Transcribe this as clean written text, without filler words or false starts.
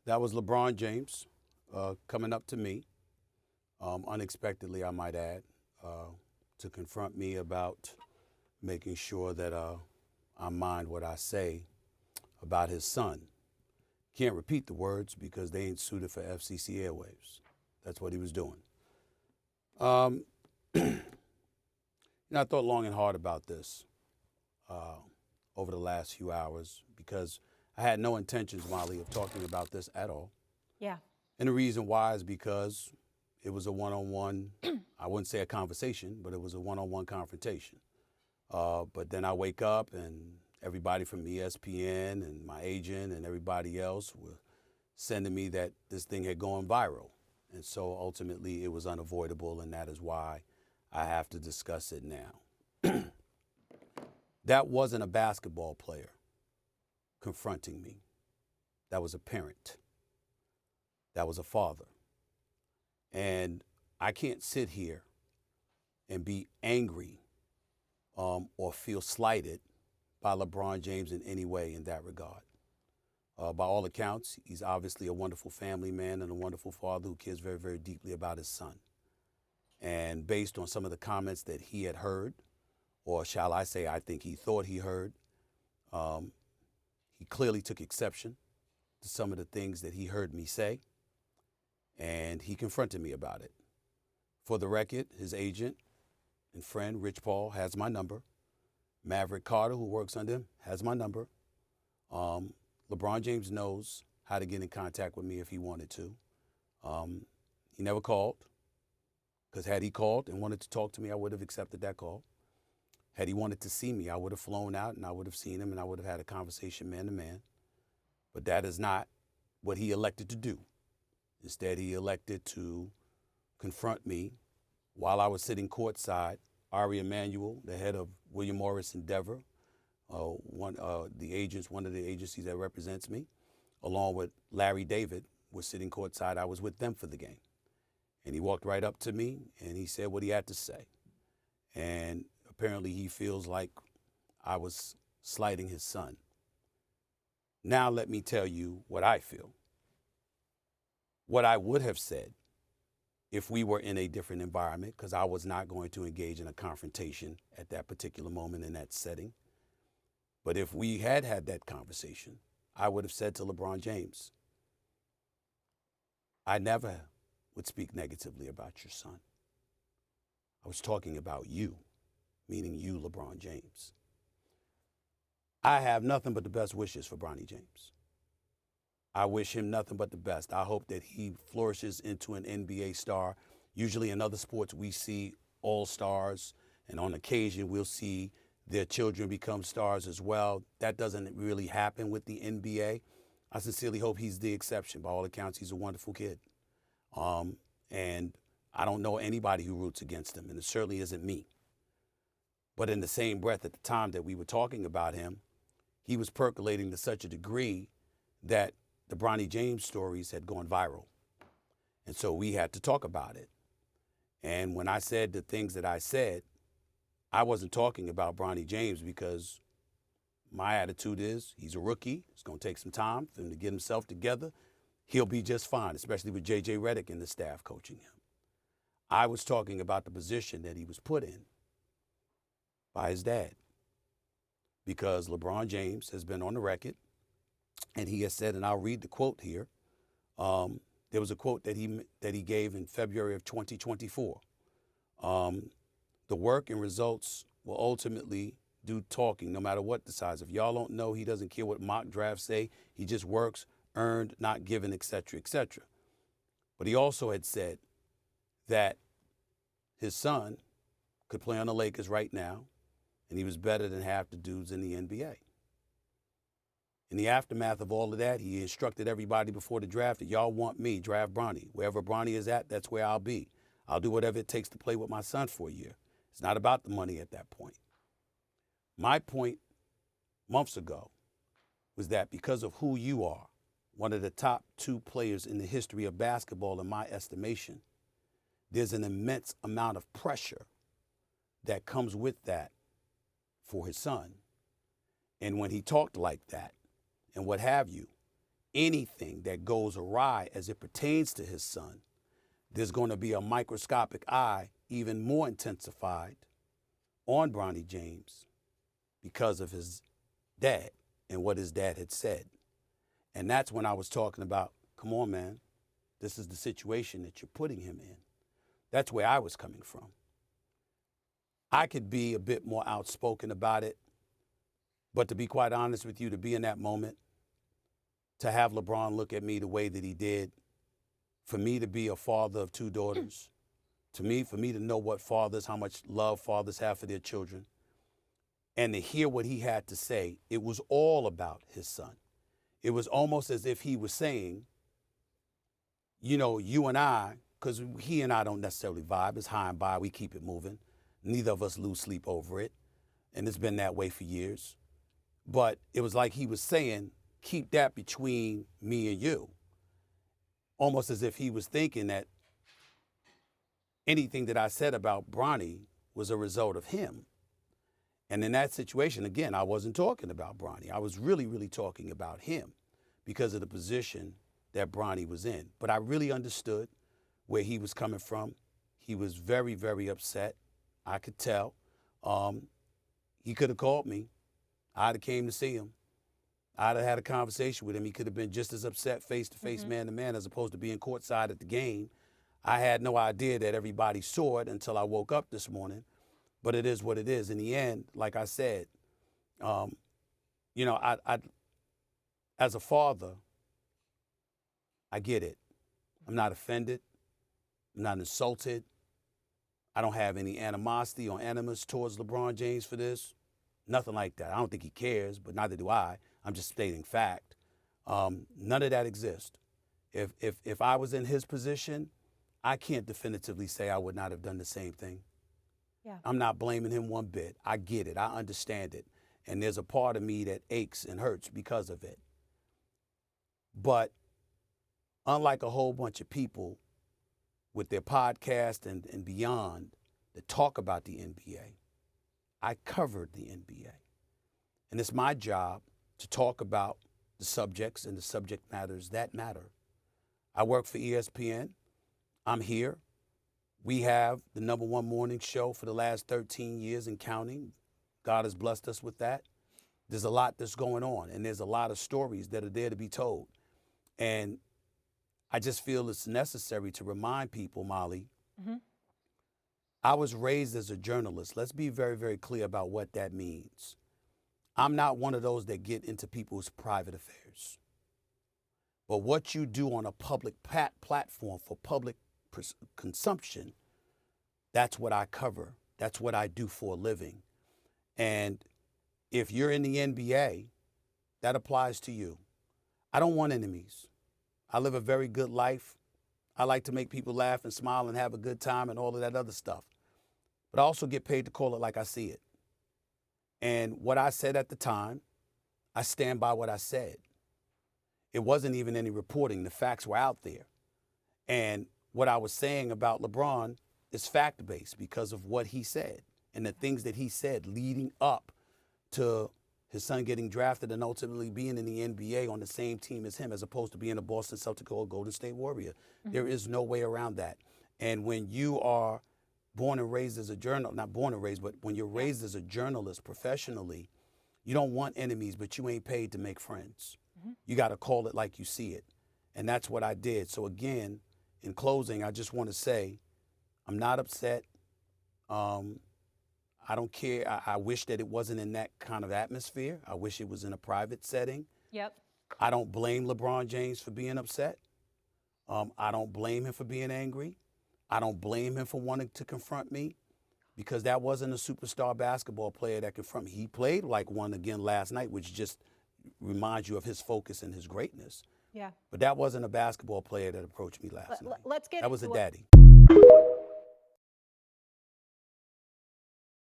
That was LeBron James coming up to me, unexpectedly, I might add, to confront me about making sure that I mind what I say about his son. Can't repeat the words because they ain't suited for FCC airwaves. That's what he was doing. Um, I thought long and hard about this over the last few hours because I had no intentions, Molly, of talking about this at all. Yeah. And the reason why is because it was a one-on-one, I wouldn't say a conversation, but it was a one-on-one confrontation. But then I wake up and everybody from ESPN and my agent and everybody else were sending me that this thing had gone viral. And so ultimately it was unavoidable, and that is why I have to discuss it now. That wasn't a basketball player confronting me. That was a parent. That was a father. And I can't sit here and be angry or feel slighted by LeBron James in any way in that regard. By all accounts, he's obviously a wonderful family man and a wonderful father who cares very, very deeply about his son. And based on some of the comments that he had heard, or shall I say, I think he thought he heard, he clearly took exception to some of the things that he heard me say, and he confronted me about it. For the record, his agent and friend, Rich Paul, has my number. Maverick Carter, who works under him, has my number. LeBron James knows how to get in contact with me if he wanted to. He never called, because had he called and wanted to talk to me, I would have accepted that call. Had he wanted to see me, I would have flown out and I would have seen him and I would have had a conversation man to man. But that is not what he elected to do. Instead, he elected to confront me while I was sitting courtside. Ari Emanuel, the head of William Morris Endeavor, one of the agencies that represents me, along with Larry David, was sitting courtside. I was with them for the game. And he walked right up to me and he said what he had to say. And apparently he feels like I was slighting his son. Now let me tell you what I feel. What I would have said if we were in a different environment, because I was not going to engage in a confrontation at that particular moment in that setting. But if we had had that conversation, I would have said to LeBron James, I never would speak negatively about your son. I was talking about you, meaning you, LeBron James. I have nothing but the best wishes for Bronny James. I wish him nothing but the best. I hope that he flourishes into an NBA star. Usually in other sports, we see all-stars, and on occasion, we'll see their children become stars as well. That doesn't really happen with the NBA. I sincerely hope he's the exception. By all accounts, he's a wonderful kid. And I don't know anybody who roots against him, and it certainly isn't me. But in the same breath, at the time that we were talking about him, he was percolating to such a degree that the Bronny James stories had gone viral. And so we had to talk about it. And when I said the things that I said, I wasn't talking about Bronny James because my attitude is he's a rookie. It's going to take some time for him to get himself together. He'll be just fine, especially with J.J. Redick and the staff coaching him. I was talking about the position that he was put in by his dad, because LeBron James has been on the record, and he has said, and I'll read the quote here. There was a quote that he gave in February of 2024. The work and results will ultimately do talking, no matter what the size. If y'all don't know, he doesn't care what mock drafts say. He just works, earned, not given, et cetera, et cetera. But he also had said that his son could play on the Lakers right now, and he was better than half the dudes in the NBA. In the aftermath of all of that, he instructed everybody before the draft that y'all want me, draft Bronny. Wherever Bronny is at, that's where I'll be. I'll do whatever it takes to play with my son for a year. It's not about the money at that point. My point months ago was that because of who you are, one of the top 2 players in the history of basketball, in my estimation, there's an immense amount of pressure that comes with that for his son. And when he talked like that and what have you, anything that goes awry as it pertains to his son, there's going to be a microscopic eye, even more intensified, on Bronny James because of his dad and what his dad had said. And that's when I was talking about, come on, man, this is the situation that you're putting him in. That's where I was coming from. I could be a bit more outspoken about it, but to be quite honest with you, to be in that moment, to have LeBron look at me the way that he did, for me to be a father of two daughters, for me to know what fathers, how much love fathers have for their children, and to hear what he had to say, it was all about his son. It was almost as if he was saying, you know, you and I, because he and I don't necessarily vibe, it's high and by, we keep it moving. Neither of us lose sleep over it, and it's been that way for years. But it was like he was saying, keep that between me and you. Almost as if he was thinking that anything that I said about Bronny was a result of him. And in that situation, again, I wasn't talking about Bronny. I was really, really talking about him because of the position that Bronny was in. But I really understood where he was coming from. He was very, very upset. I could tell. He could have called me. I'd have came to see him. I'd have had a conversation with him. He could have been just as upset face-to-face, man-to-man, as opposed to being courtside at the game. I had no idea that everybody saw it until I woke up this morning. But it is what it is. In the end, like I said, you know, I as a father, I get it. I'm not offended. I'm not insulted. I don't have any animosity or animus towards LeBron James for this. Nothing like that. I don't think he cares, but neither do I. I'm just stating fact. None of that exists. If I was in his position, I can't definitively say I would not have done the same thing. Yeah. I'm not blaming him one bit. I get it. I understand it. And there's a part of me that aches and hurts because of it. But unlike a whole bunch of people with their podcast and beyond that talk about the NBA, I covered the NBA. And it's my job to talk about the subjects and the subject matters that matter. I work for ESPN. I'm here. We have the #1 morning show for the last 13 years and counting. God has blessed us with that. There's a lot that's going on, and there's a lot of stories that are there to be told. And I just feel it's necessary to remind people, Molly, I was raised as a journalist. Let's be very, very clear about what that means. I'm not one of those that get into people's private affairs. But what you do on a public platform for public consumption, that's what I cover. That's what I do for a living. And if you're in the NBA, that applies to you. I don't want enemies. I live a very good life. I like to make people laugh and smile and have a good time and all of that other stuff. But I also get paid to call it like I see it. And what I said at the time, I stand by what I said. It wasn't even any reporting. The facts were out there. And what I was saying about LeBron is fact-based because of what he said and the things that he said leading up to his son getting drafted and ultimately being in the NBA on the same team as him, as opposed to being a Boston Celtic or a Golden State Warrior. There is no way around that. And when you are born and raised as a journalist, not born and raised, but when you're raised as a journalist professionally, you don't want enemies, but you ain't paid to make friends. You got to call it like you see it. And that's what I did. So again, in closing, I just want to say, I'm not upset. I don't care. I wish that it wasn't in that kind of atmosphere. I wish it was in a private setting. Yep. I don't blame LeBron James for being upset. I don't blame him for being angry. I don't blame him for wanting to confront me because that wasn't a superstar basketball player that confronted me. He played like one again last night, which just reminds you of his focus and his greatness. Yeah. But that wasn't a basketball player that approached me last night. Let's get that was a into daddy.